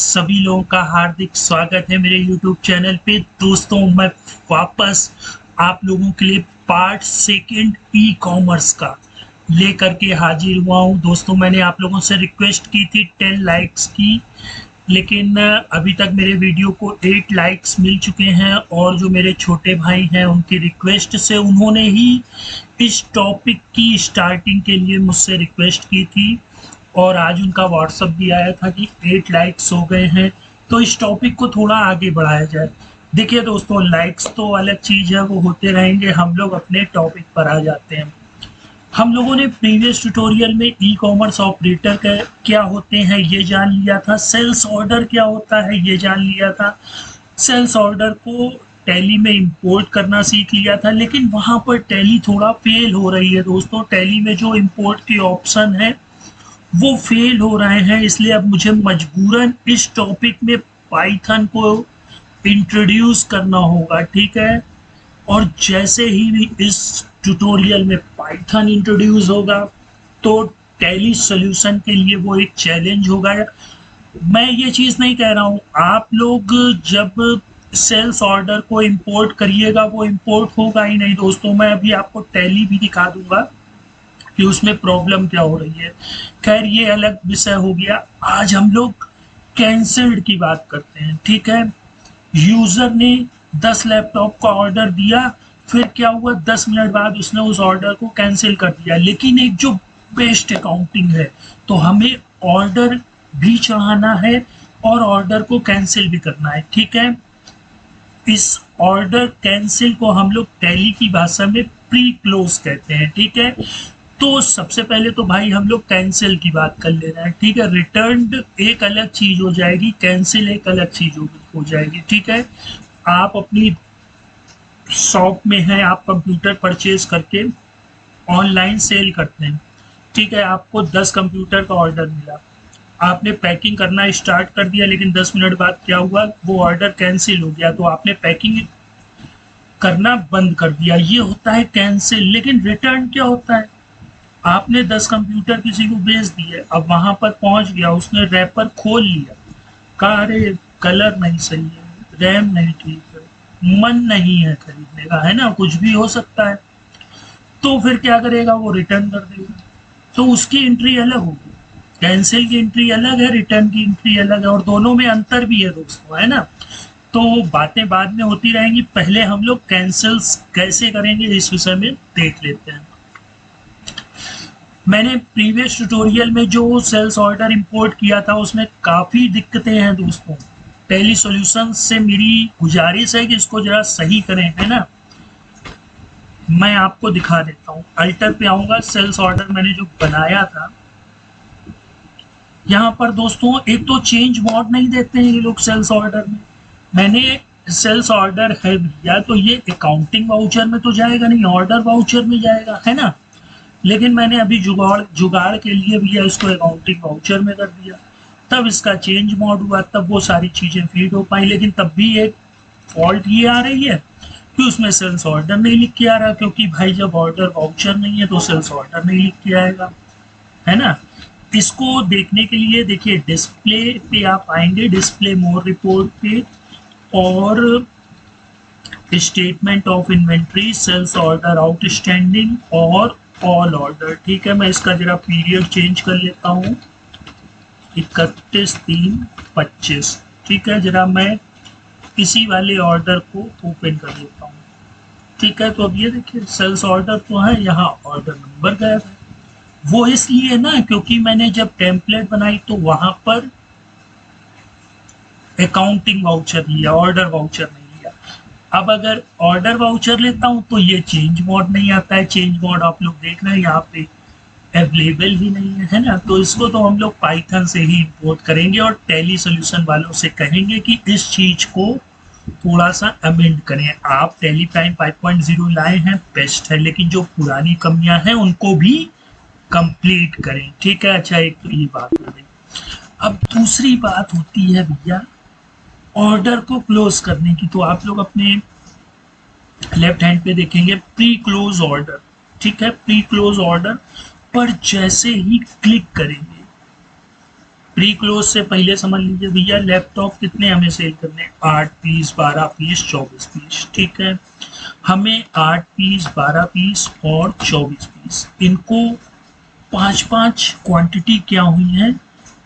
सभी लोगों का हार्दिक स्वागत है मेरे YouTube चैनल पे। दोस्तों मैं वापस आप लोगों के लिए पार्ट सेकंड ई कॉमर्स का लेकर के हाजिर हुआ हूँ। दोस्तों मैंने आप लोगों से रिक्वेस्ट की थी 10 लाइक्स की, लेकिन अभी तक मेरे वीडियो को 8 लाइक्स मिल चुके हैं और जो मेरे छोटे भाई हैं उनकी रिक्वेस्ट से उन्होंने ही इस टॉपिक की स्टार्टिंग के लिए मुझसे रिक्वेस्ट की थी और आज उनका व्हाट्सअप भी आया था कि 8 लाइक्स हो गए हैं, तो इस टॉपिक को थोड़ा आगे बढ़ाया जाए। देखिए दोस्तों, लाइक्स तो अलग चीज़ है, वो होते रहेंगे। हम लोग अपने टॉपिक पर आ जाते हैं। हम लोगों ने प्रीवियस ट्यूटोरियल में ई कॉमर्स ऑपरेटर का क्या होते हैं ये जान लिया था, सेल्स ऑर्डर क्या होता है ये जान लिया था, सेल्स ऑर्डर को टैली में इंपोर्ट करना सीख लिया था। लेकिन वहाँ पर टैली थोड़ा फेल हो रही है दोस्तों। टैली में जो इंपोर्ट के ऑप्शन है वो फेल हो रहे हैं, इसलिए अब मुझे मजबूरन इस टॉपिक में पाइथन को इंट्रोड्यूस करना होगा, ठीक है। और जैसे ही भी इस ट्यूटोरियल में पाइथन इंट्रोड्यूस होगा तो टैली सॉल्यूशन के लिए वो एक चैलेंज होगा। मैं ये चीज़ नहीं कह रहा हूँ, आप लोग जब सेल्स ऑर्डर को इंपोर्ट करिएगा वो इंपोर्ट होगा ही नहीं दोस्तों। मैं अभी आपको टैली भी दिखा दूंगा कि उसमें प्रॉब्लम क्या हो रही है। खैर ये अलग विषय हो गया। आज हम लोग कैंसल्ड की बात करते हैं, ठीक है। यूजर ने 10 लैपटॉप का ऑर्डर दिया, फिर क्या हुआ 10 मिनट बाद उसने उस ऑर्डर को कैंसिल कर दिया। लेकिन एक जो बेस्ट अकाउंटिंग है, तो हमें ऑर्डर भी चढ़ाना है और ऑर्डर को कैंसिल भी करना है, ठीक है। इस ऑर्डर कैंसिल को हम लोग टैली की भाषा में प्री क्लोज कहते हैं, ठीक है। तो सबसे पहले तो भाई हम लोग कैंसिल की बात कर ले रहे हैं, ठीक है। रिटर्न एक अलग चीज हो जाएगी, कैंसिल एक अलग चीज हो जाएगी, ठीक है। आप अपनी शॉप में हैं, आप कंप्यूटर परचेज करके ऑनलाइन सेल करते हैं, ठीक है। आपको 10 कंप्यूटर का ऑर्डर मिला, आपने पैकिंग करना स्टार्ट कर दिया, लेकिन 10 मिनट बाद क्या हुआ, वो ऑर्डर कैंसिल हो गया, तो आपने पैकिंग करना बंद कर दिया। ये होता है कैंसिल। लेकिन रिटर्न क्या होता है, आपने 10 कंप्यूटर किसी को बेच दिए, अब वहां पर पहुंच गया, उसने रैपर खोल लिया, कहा अरे कलर नहीं सही है, रैम नहीं ठीक है, मन नहीं है खरीदने का, है ना, कुछ भी हो सकता है। तो फिर क्या करेगा, वो रिटर्न कर देगा। तो उसकी एंट्री अलग होगी, कैंसिल की एंट्री अलग है, रिटर्न की एंट्री अलग है, और दोनों में अंतर भी है दोस्तों, है ना। तो बातें बाद में होती रहेंगी, पहले हम लोग कैंसिल्स कैसे करेंगे इस विषय में देख लेते हैं। मैंने प्रीवियस ट्यूटोरियल में जो सेल्स ऑर्डर इंपोर्ट किया था उसमें काफ़ी दिक्कतें हैं दोस्तों। टैली सॉल्यूशन से मेरी गुजारिश है कि इसको जरा सही करें, है ना। मैं आपको दिखा देता हूँ, अल्टर पे आऊँगा। सेल्स ऑर्डर मैंने जो बनाया था, यहाँ पर दोस्तों एक तो चेंज मोड नहीं देते हैं ये लोग सेल्स ऑर्डर में। मैंने सेल्स ऑर्डर है भैया, तो ये अकाउंटिंग वाउचर में तो जाएगा नहीं, ऑर्डर वाउचर में जाएगा, है ना। लेकिन मैंने अभी जुगाड़ के लिए भैया इसको अकाउंटिंग वाउचर में कर दिया, तब इसका चेंज मोड हुआ, तब वो सारी चीज़ें फीड हो पाई। लेकिन तब भी एक फॉल्ट ये आ रही है कि उसमें सेल्स ऑर्डर नहीं लिख के आ रहा, क्योंकि भाई जब ऑर्डर वाउचर नहीं है तो सेल्स ऑर्डर नहीं लिख के आएगा, है ना। इसको देखने के लिए देखिए डिस्प्ले पे आप आएंगे, डिस्प्ले मोर रिपोर्ट पे, और statement of inventory, sales order outstanding और ऑल ऑर्डर, ठीक है। मैं इसका जरा पीरियड चेंज कर लेता हूँ, 31/3/25, ठीक है। जरा मैं इसी वाले ऑर्डर को ओपन कर लेता हूँ, ठीक है। तो अब ये देखिए सेल्स ऑर्डर तो है, यहाँ ऑर्डर नंबर गायब है। वो इसलिए ना क्योंकि मैंने जब टेम्पलेट बनाई तो वहां पर अकाउंटिंग वाउचर लिया, ऑर्डर वाउचर नहीं लिया। अब अगर ऑर्डर वाउचर लेता हूं तो ये चेंज मोड नहीं आता है। चेंज मोड आप लोग देख रहे हैं यहाँ पे अवेलेबल ही नहीं है ना। तो इसको तो हम लोग पाइथन से ही इंपोर्ट करेंगे और टैली सॉल्यूशन वालों से कहेंगे कि इस चीज को थोड़ा सा अमेंड करें। आप टैली प्राइम 5.0 लाए हैं, बेस्ट है, लेकिन जो पुरानी कमियां हैं उनको भी कंप्लीट करें, ठीक है। अच्छा, एक तो ये बात हो गई। अब दूसरी बात होती है भैया ऑर्डर को क्लोज करने की। तो आप लोग अपने लेफ्ट हैंड पे देखेंगे प्री क्लोज ऑर्डर, ठीक है। प्री क्लोज ऑर्डर पर जैसे ही क्लिक करेंगे, प्री क्लोज से पहले समझ लीजिए भैया लैपटॉप कितने हमें सेल करने हैं, 8 पीस, 12 पीस, 24 पीस। ठीक है, हमें 8 पीस, 12 पीस और 24 पीस, इनको 5-5 क्वांटिटी क्या हुई है,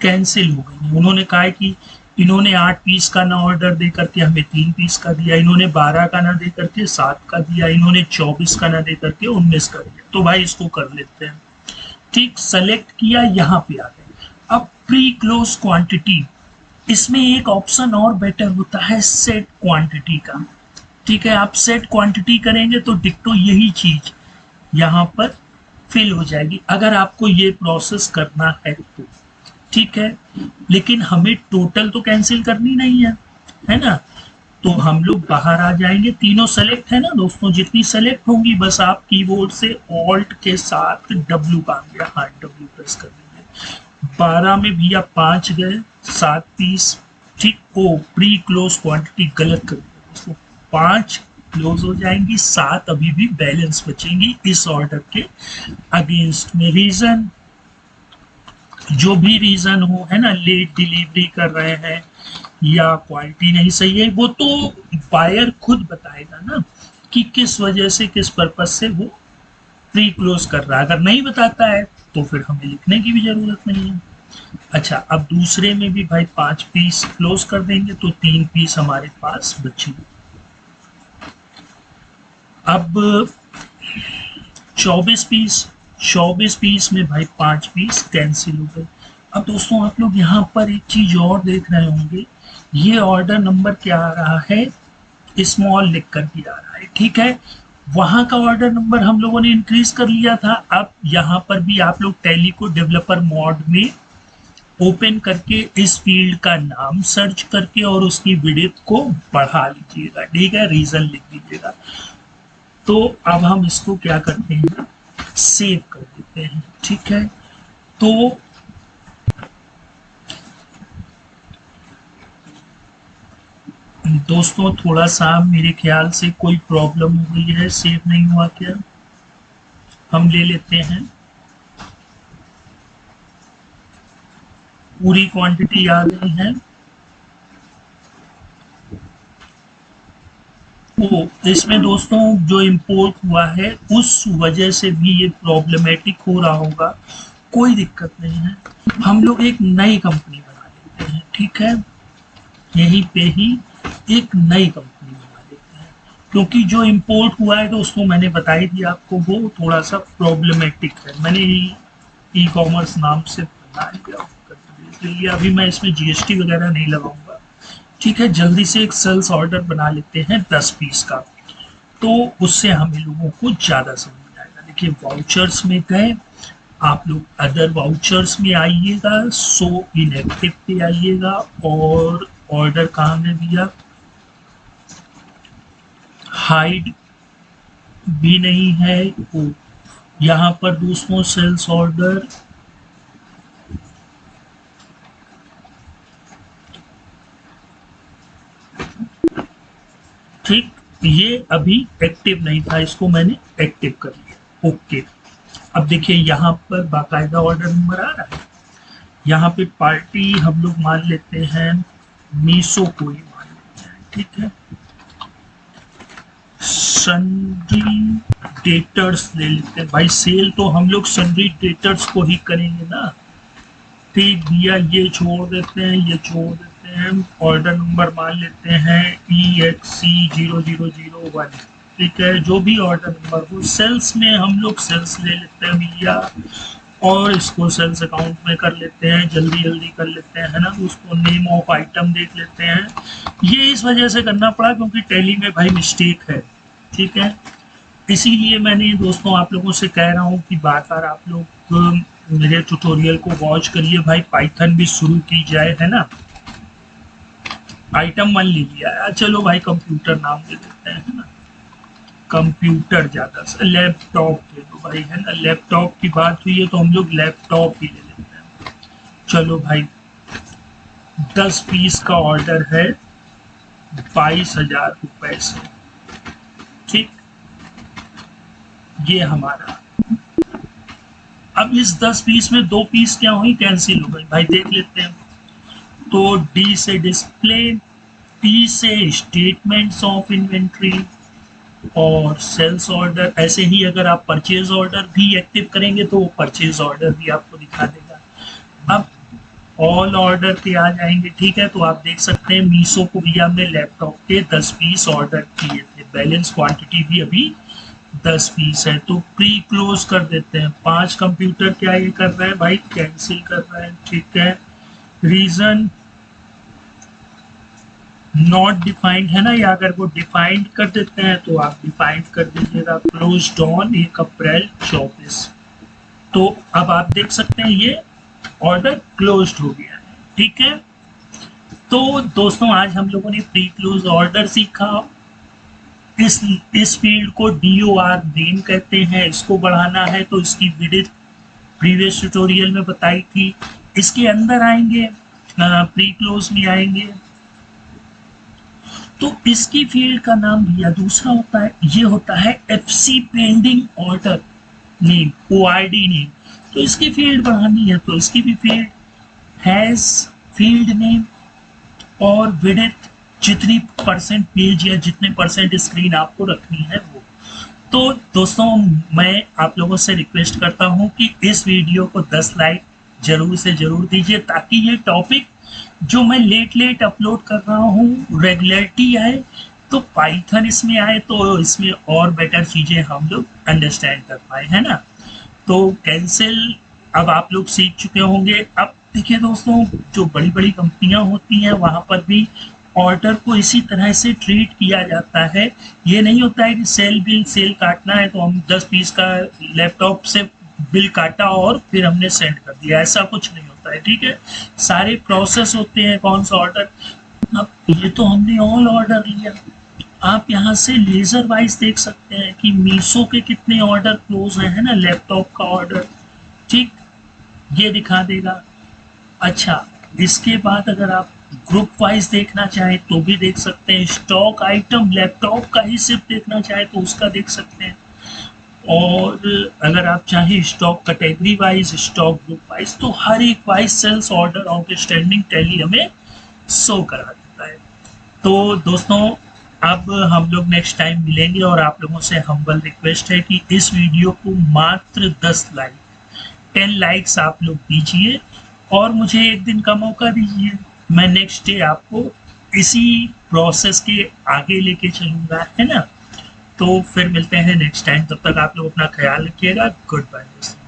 कैंसिल हो गई है। उन्होंने कहा है कि इन्होंने 8 पीस का ना ऑर्डर दे करके हमें 3 पीस का दिया, इन्होंने 12 का ना दे करके 7 का दिया, इन्होंने 24 का ना दे करके 19 का दिया। तो भाई इसको कर लेते हैं। ठीक, सेलेक्ट किया, यहाँ पे आ गए। अब प्री क्लोज क्वांटिटी, इसमें एक ऑप्शन और बेटर होता है सेट क्वांटिटी का। ठीक है, आप सेट क्वांटिटी करेंगे तो डिक्टो यही चीज यहाँ पर फिल हो जाएगी, अगर आपको ये प्रोसेस करना है तो। ठीक है, लेकिन हमें टोटल तो कैंसिल करनी नहीं है ना। तो हम लोग बाहर आ जाएंगे, तीनों सेलेक्ट है ना दोस्तों, जितनी सेलेक्ट होंगी बस आप कीबोर्ड से ऑल्ट के साथ डब्ल्यू का गया, हाँ डब्ल्यू प्रेस कर देंगे। 12 में भैया 5 गए, 7 पीस। ठीक, ओ प्री क्लोज क्वांटिटी गलत कर दिया दोस्तों, 5 क्लोज हो जाएंगी, 7 अभी भी बैलेंस बचेंगी इस ऑर्डर के अगेंस्ट में। रीजन, जो भी रीजन हो है ना, लेट डिलीवरी कर रहे हैं या क्वालिटी नहीं सही है, वो तो बायर खुद बताएगा ना कि किस वजह से, किस पर्पज से वो प्री क्लोज कर रहा है। अगर नहीं बताता है तो फिर हमें लिखने की भी जरूरत नहीं है। अच्छा, अब दूसरे में भी भाई 5 पीस क्लोज कर देंगे तो 3 पीस हमारे पास बचे। अब 24 पीस, 24 पीस में भाई 5 पीस कैंसिल हो गए। अब दोस्तों आप लोग यहाँ पर एक चीज और देख रहे होंगे, ये ऑर्डर नंबर क्या आ रहा है, स्मॉल लिख कर दिया आ रहा है। ठीक है, वहां का ऑर्डर नंबर हम लोगों ने इंक्रीज कर लिया था। अब यहाँ पर भी आप लोग टैली को डेवलपर मोड में ओपन करके इस फील्ड का नाम सर्च करके और उसकी विड्थ को बढ़ा लीजिएगा। ठीक है, रीजन लिख दीजिएगा। तो अब हम इसको क्या करते हैं, सेव कर देते हैं। ठीक है, तो दोस्तों थोड़ा सा मेरे ख्याल से कोई प्रॉब्लम हो गई है, सेव नहीं हुआ क्या, हम ले लेते हैं। पूरी क्वांटिटी आ गई है। तो इसमें दोस्तों जो इंपोर्ट हुआ है उस वजह से भी ये प्रॉब्लमेटिक हो रहा होगा, कोई दिक्कत नहीं है। हम लोग एक नई कंपनी बना लेते हैं। ठीक है, यहीं पे ही एक नई कंपनी बना लेते हैं, क्योंकि जो इंपोर्ट हुआ है तो उसको मैंने बता ही दिया आपको, वो थोड़ा सा प्रॉब्लमेटिक है। मैंने ई कॉमर्स नाम से बना लिया के लिए, अभी मैं इसमें जीएसटी वगैरह नहीं लगाऊंगा। ठीक है, जल्दी से एक सेल्स ऑर्डर बना लेते हैं 10 पीस का, तो उससे हमें लोगों को ज़्यादा समझ आएगा। देखिए वाउचर्स में गए, आप लोग अदर वाउचर्स में आइएगा, सो इनएक्टिव पे आइएगा, और ऑर्डर कहाँ में दिया, हाइड भी नहीं है वो, यहाँ पर दोस्तों सेल्स ऑर्डर ठीक, ये अभी एक्टिव नहीं था, इसको मैंने एक्टिव कर लिया। ओके, अब देखिए यहाँ पर बाकायदा ऑर्डर नंबर आ रहा है। यहाँ पे पार्टी हम लोग मान लेते हैं मीसो को ही मान लेते हैं। ठीक है, सन्ड्री डेटर्स ले लेते हैं भाई, सेल तो हम लोग सन्ड्री डेटर्स को ही करेंगे ना। ठीक भैया, ये छोड़ देते हैं, ये छोड़ देते हैं, ऑर्डर नंबर मान लेते हैं EXC0001। ठीक है, जो भी ऑर्डर नंबर हो, सेल्स में हम लोग सेल्स ले लेते हैं भैया, और इसको सेल्स अकाउंट में कर लेते हैं, जल्दी जल्दी कर लेते हैं, है ना। उसको नेम ऑफ आइटम देख लेते हैं। ये इस वजह से करना पड़ा क्योंकि टैली में भाई मिस्टेक है। ठीक है, इसीलिए मैंने दोस्तों आप लोगों से कह रहा हूँ कि बार बार आप लोग मेरे ट्यूटोरियल को वॉच करिए भाई, पाइथन भी शुरू की जाए, है ना। आइटम 1 ले लिया है, चलो भाई कंप्यूटर नाम दे देते हैं, है ना। कंप्यूटर ज्यादा से, लैपटॉप दे दो भाई, है ना। लैपटॉप की बात हुई है तो हम लोग लैपटॉप ही ले लेते हैं। चलो भाई 10 पीस का ऑर्डर है 22,000 रुपए से। ठीक, ये हमारा। अब इस 10 पीस में 2 पीस क्या हुई, कैंसिल हो गई भाई, देख लेते हैं। तो डी से डिस्प्ले, ई से स्टेटमेंट्स ऑफ इन्वेंट्री और सेल्स ऑर्डर। ऐसे ही अगर आप परचेज ऑर्डर भी एक्टिव करेंगे तो परचेज ऑर्डर भी आपको दिखा देगा। अब ऑल ऑर्डर पे आ जाएंगे, ठीक है। तो आप देख सकते हैं मीशो को भी हमने लैपटॉप के 10 पीस ऑर्डर किए थे, बैलेंस क्वांटिटी भी अभी 10 पीस है। तो प्री क्लोज कर देते हैं। 5 कंप्यूटर क्या ये कर रहा है भाई, कैंसिल कर रहा है, ठीक है। रीजन नॉट डिफाइंड है ना, या अगर वो डिफाइंड कर देते हैं तो आप डिफाइंड कर दीजिएगा। क्लोज्ड ऑन 1 अप्रैल 24। तो अब आप देख सकते हैं ये ऑर्डर क्लोज्ड हो गया है, ठीक है। तो दोस्तों आज हम लोगों ने प्री क्लोज ऑर्डर सीखा। इस फील्ड को DOR नेम कहते हैं। इसको बढ़ाना है तो इसकी विड्थ प्रीवियस ट्यूटोरियल में बताई थी। इसके अंदर आएंगे, प्री क्लोज में आएंगे तो इसकी फील्ड का नाम भैया दूसरा होता है, ये होता है FC pending order name, ORD name. तो इसकी फील्ड बढ़ानी है तो इसकी भी फील्ड हैज फील्ड नेम और विड्थ, जितनी परसेंट पेज या जितने परसेंट स्क्रीन आपको रखनी है वो। तो दोस्तों मैं आप लोगों से रिक्वेस्ट करता हूं कि इस वीडियो को 10 लाइक जरूर से जरूर दीजिए, ताकि ये टॉपिक जो मैं लेट अपलोड कर रहा हूँ रेगुलरिटी आए, तो पाइथन इसमें आए तो इसमें और बेटर चीजें हम लोग अंडरस्टैंड कर पाए, है ना। तो कैंसिल अब आप लोग सीख चुके होंगे। अब देखिए दोस्तों, जो बड़ी बड़ी कंपनियां होती हैं वहां पर भी ऑर्डर को इसी तरह से ट्रीट किया जाता है। ये नहीं होता है कि सेल काटना है तो हम 10 पीस का लैपटॉप से बिल काटा और फिर हमने सेंड कर दिया, ऐसा कुछ नहीं होता है, ठीक है। सारे प्रोसेस होते हैं कौन सा ऑर्डर। अब ये तो हमने ऑल ऑर्डर लिया, आप यहाँ से लेजर वाइज देख सकते हैं कि मीशो के कितने ऑर्डर क्लोज है ना, लैपटॉप का ऑर्डर, ठीक, ये दिखा देगा। अच्छा, इसके बाद अगर आप ग्रुप वाइज देखना चाहें तो भी देख सकते हैं। स्टॉक आइटम लैपटॉप का ही सिर्फ देखना चाहे तो उसका देख सकते हैं। और अगर आप चाहें stock category wise, stock group wise, तो हर एक wise sales order outstanding Tally हमें शो करा देता है। तो दोस्तों अब हम लोग नेक्स्ट टाइम मिलेंगे और आप लोगों से हम्बल रिक्वेस्ट है कि इस वीडियो को मात्र 10 लाइक्स आप लोग दीजिए और मुझे एक दिन का मौका दीजिए। मैं नेक्स्ट डे आपको इसी प्रोसेस के आगे लेके चलूंगा, है ना। तो फिर मिलते हैं नेक्स्ट टाइम, तब तक आप लोग अपना ख्याल रखिएगा। गुड बाय दोस्तों।